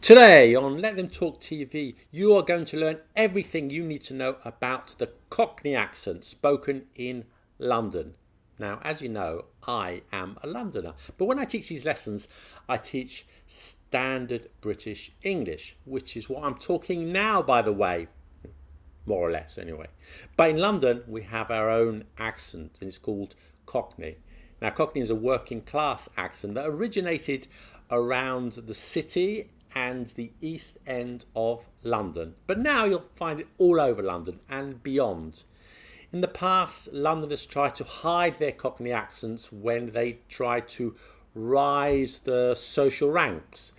Today on Let Them Talk TV, you are going to learn everything you need to know about the Cockney accent spoken in London. Now, as you know, I am a Londoner, but when I teach these lessons, I teach standard British English, which is what I'm talking now, by the way, more or less anyway. But in London, we have our own accent, and it's called Cockney. Now, Cockney is a working class accent that originated around the city and the East End of London. But now you'll find it all over London and beyond. In the past, Londoners tried to hide their Cockney accents when they tried to rise the social ranks.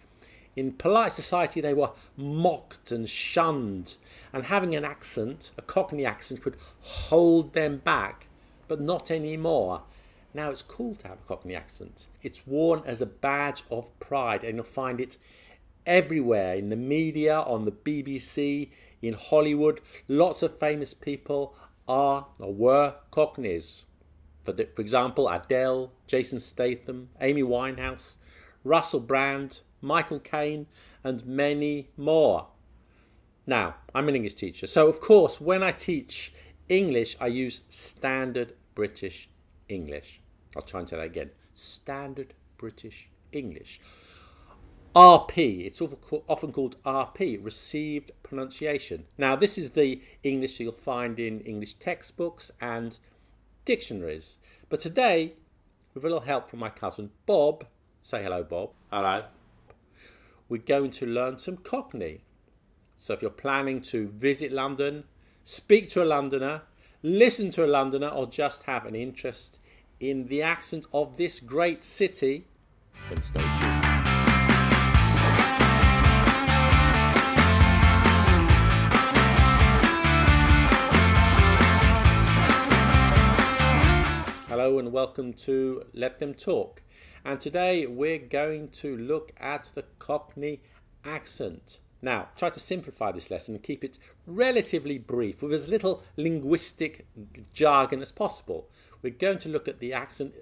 In polite society, they were mocked and shunned, and having an accent, a Cockney accent, could hold them back, but not anymore. Now it's cool to have a Cockney accent. It's worn as a badge of pride, and you'll find it everywhere, in the media, on the BBC, in Hollywood. Lots of famous people are or were Cockneys. For example, Adele, Jason Statham, Amy Winehouse, Russell Brand, Michael Caine, and many more. Now, I'm an English teacher, so of course when I teach English I use standard British English. I'll try and say that again. Standard British English. RP, it's often called RP, received pronunciation. Now this is the English you'll find in English textbooks and dictionaries. But today, with a little help from my cousin Bob, say hello Bob. Hello. We're going to learn some Cockney. So if you're planning to visit London, speak to a Londoner, listen to a Londoner, or just have an interest in the accent of this great city, then stay tuned. Hello and welcome to Let Them Talk. And today we're going to look at the Cockney accent. Now, try to simplify this lesson and keep it relatively brief with as little linguistic jargon as possible. We're going to look at the accent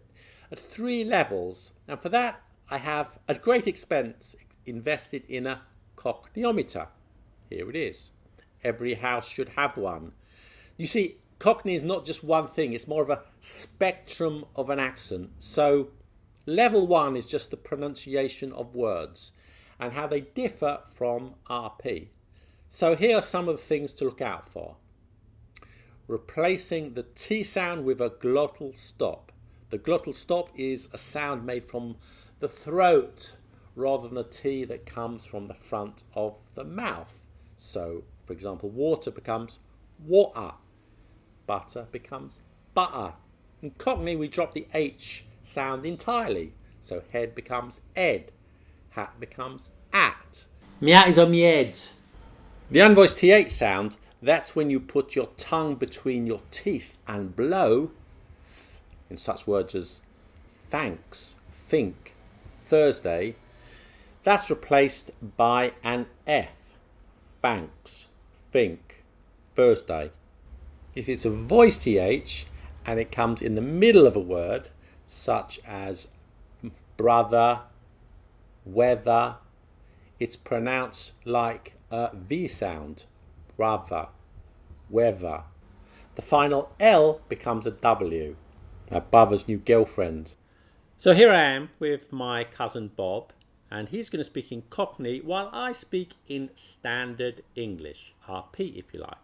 at 3 levels. And for that, I have, at great expense, invested in a Cockneyometer. Here it is. Every house should have one. You see, Cockney is not just one thing, it's more of a spectrum of an accent. So level 1 is just the pronunciation of words and how they differ from RP. So here are some of the things to look out for. Replacing the T sound with a glottal stop. The glottal stop is a sound made from the throat rather than a T that comes from the front of the mouth. So, for example, water becomes water. Butter becomes butter. In Cockney, we drop the H sound entirely. So head becomes ed. Hat becomes at. Me hat is on me head. The unvoiced TH sound, that's when you put your tongue between your teeth and blow in such words as thanks, think, Thursday. That's replaced by an F. Thanks, think, Thursday. If it's a voiced TH and it comes in the middle of a word, such as brother, weather, it's pronounced like a V sound, brother, weather. The final L becomes a W, my brother's new girlfriend. So here I am with my cousin Bob, and he's going to speak in Cockney while I speak in standard English, RP if you like.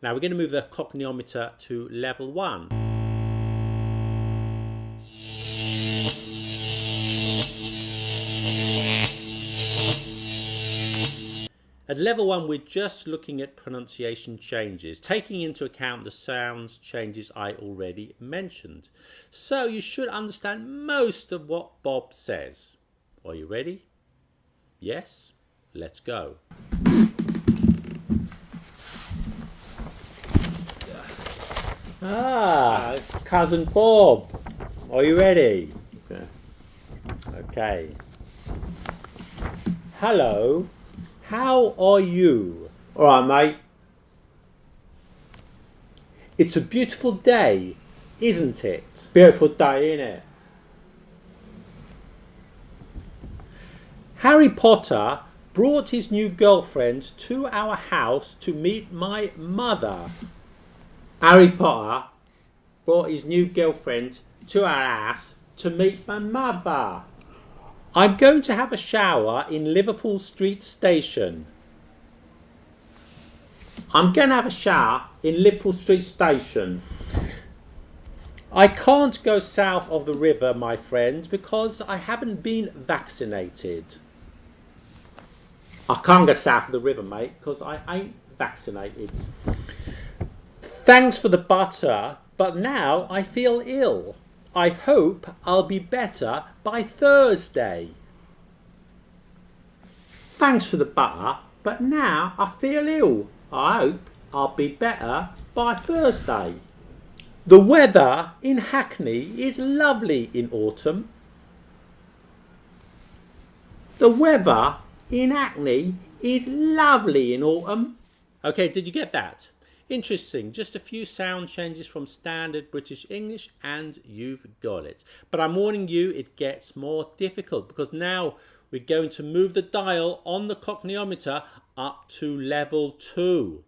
Now we're going to move the Cockneyometer to level 1. At level 1 we're just looking at pronunciation changes, taking into account the sounds changes I already mentioned. So you should understand most of what Bob says. Are you ready? Yes? Let's go. Cousin Bob, are you ready? Okay. Hello, how are you? All right, mate. It's a beautiful day, isn't it? Beautiful day, innit? Harry Potter brought his new girlfriend to our house to meet my mother. Harry Potter brought his new girlfriend to our house to meet my mother. I'm going to have a shower in Liverpool Street Station. I'm going to have a shower in Liverpool Street Station. I can't go south of the river, my friend, because I haven't been vaccinated. I can't go south of the river, mate, because I ain't vaccinated. Thanks for the butter, but now I feel ill. I hope I'll be better by Thursday. Thanks for the butter, but now I feel ill. I hope I'll be better by Thursday. The weather in Hackney is lovely in autumn. The weather in Hackney is lovely in autumn. Okay, did you get that? Interesting, just a few sound changes from standard British English and you've got it. But I'm warning you, it gets more difficult because now we're going to move the dial on the cochneometer up to level 2.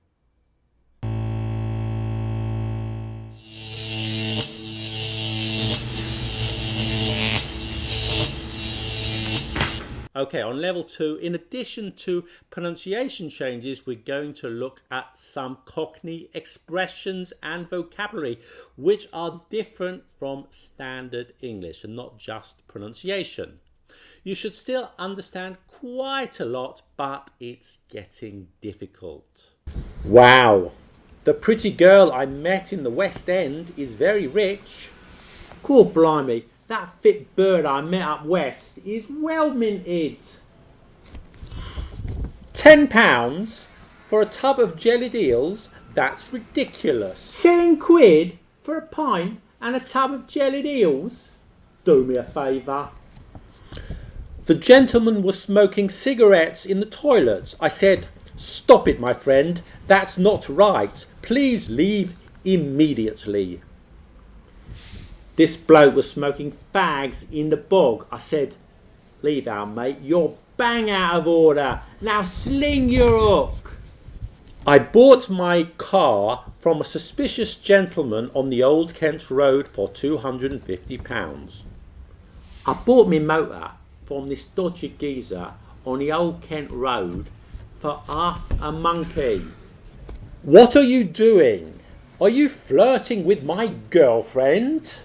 Okay, on level 2, in addition to pronunciation changes, we're going to look at some Cockney expressions and vocabulary which are different from standard English and not just pronunciation. You should still understand quite a lot, but it's getting difficult. Wow, the pretty girl I met in the West End is very rich. Cool blimey. That fit bird I met up west is well minted. £10 for a tub of jellied eels? That's ridiculous. £7 for a pint and a tub of jellied eels? Do me a favour. The gentleman was smoking cigarettes in the toilet. I said, "Stop it, my friend. That's not right. Please leave immediately." This bloke was smoking fags in the bog. I said, "Leave out, mate. You're bang out of order. Now sling your hook." I bought my car from a suspicious gentleman on the Old Kent Road for £250. I bought my motor from this dodgy geezer on the Old Kent Road for half a monkey. What are you doing? Are you flirting with my girlfriend?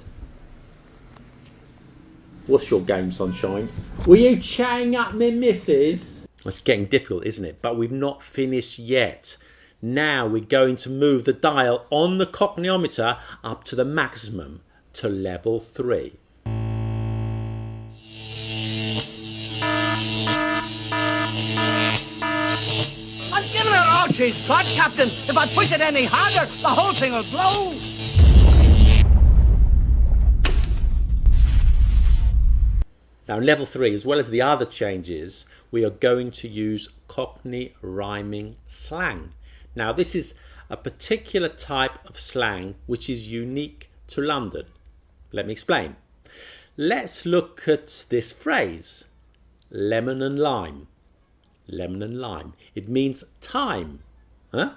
What's your game, sunshine? Were you chatting up me missus? It's getting difficult, isn't it? But we've not finished yet. Now we're going to move the dial on the cochneometer up to the maximum, to level 3. I'm giving her all she's got, Captain. If I push it any harder, the whole thing will blow. Now in level 3, as well as the other changes, we are going to use Cockney rhyming slang. Now this is a particular type of slang which is unique to London. Let me explain. Let's look at this phrase, lemon and lime. Lemon and lime. It means time. Huh?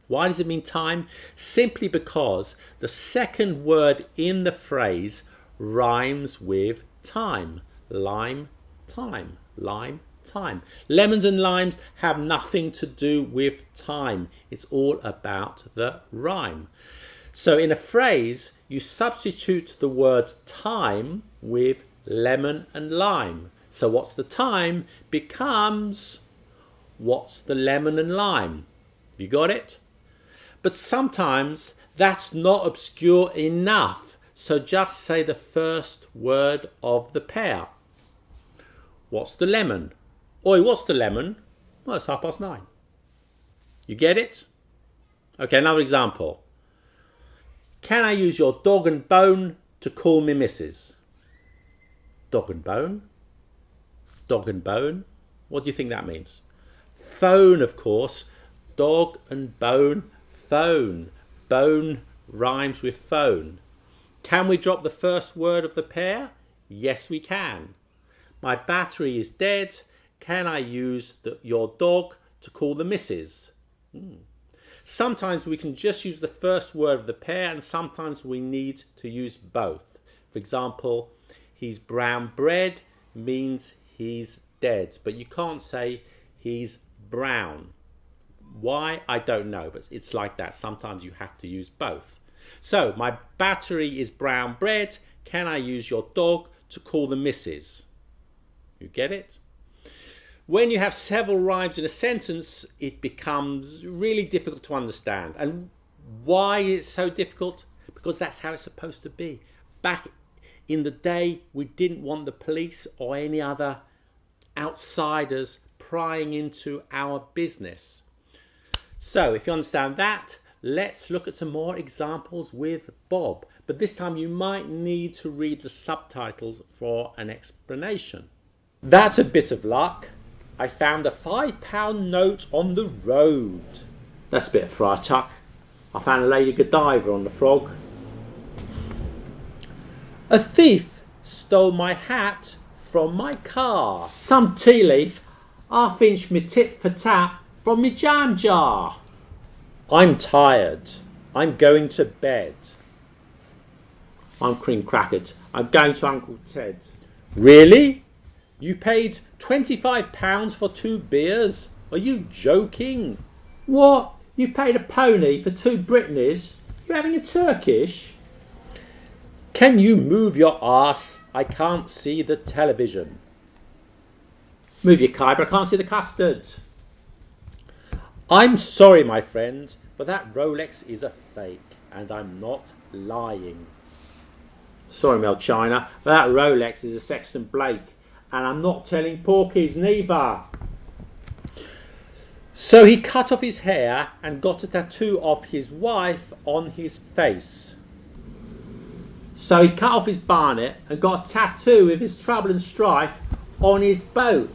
Why does it mean time? Simply because the second word in the phrase rhymes with time. Lime, time. Lime, time. Lemons and limes have nothing to do with time. It's all about the rhyme. So in a phrase, you substitute the word time with lemon and lime. So what's the time becomes what's the lemon and lime. You got it? But sometimes that's not obscure enough. So just say the first word of the pair. What's the lemon? Oi, what's the lemon? Well, it's 9:30. You get it? Okay, another example. Can I use your dog and bone to call me missus? Dog and bone? Dog and bone? What do you think that means? Phone, of course. Dog and bone, phone. Bone rhymes with phone. Can we drop the first word of the pair? Yes, we can. My battery is dead. can I use your dog to call the missus? Sometimes we can just use the first word of the pair, and sometimes we need to use both. For example, he's brown bread means he's dead, but you can't say he's brown. Why? I don't know, but it's like that. Sometimes you have to use both. So, my battery is brown bread. Can I use your dog to call the missus? You get it? When you have several rhymes in a sentence, it becomes really difficult to understand. And why is it so difficult? Because that's how it's supposed to be. Back in the day, we didn't want the police or any other outsiders prying into our business. So, if you understand that, let's look at some more examples with Bob. But this time you might need to read the subtitles for an explanation. That's a bit of luck. I found a £5 note on the road. That's a bit of Friar Tuck. I found a Lady Godiva on the Frog. A thief stole my hat from my car. Some tea leaf half-inched me tit for tat from me jam jar. I'm tired. I'm going to bed. I'm cream crackered. I'm going to Uncle Ted. Really? You paid £25 for 2 beers? Are you joking? What? You paid a pony for 2 Britneys? You having a Turkish? Can you move your arse? I can't see the television. Move your Kai, but I can't see the custard. I'm sorry, my friend, but that Rolex is a fake, and I'm not lying. Sorry, Mel China, but that Rolex is a Sexton Blake, and I'm not telling porkies neither. So he cut off his hair and got a tattoo of his wife on his face. So he cut off his barnet and got a tattoo with his trouble and strife on his boat.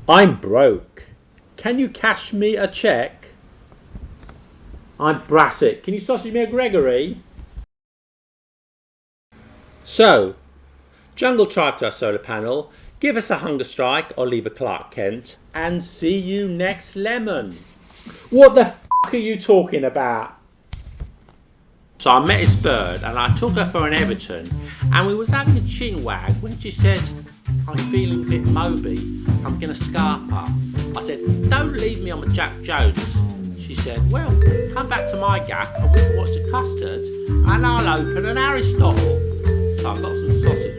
I'm broke. Can you cash me a cheque? I'm Brassic. Can you sausage me a Gregory? So, Jungle Tribe to our solar panel, give us a hunger strike or leave a Clark Kent, and see you next lemon. What the f*** are you talking about? So I met this bird and I took her for an Everton, and we was having a chin wag when she said, I'm feeling a bit moby, I'm going to scarp up. I said, don't leave me on the Jack Jones. She said, well, come back to my gap and we can watch the custard and I'll open an Aristotle. So I've got some sausage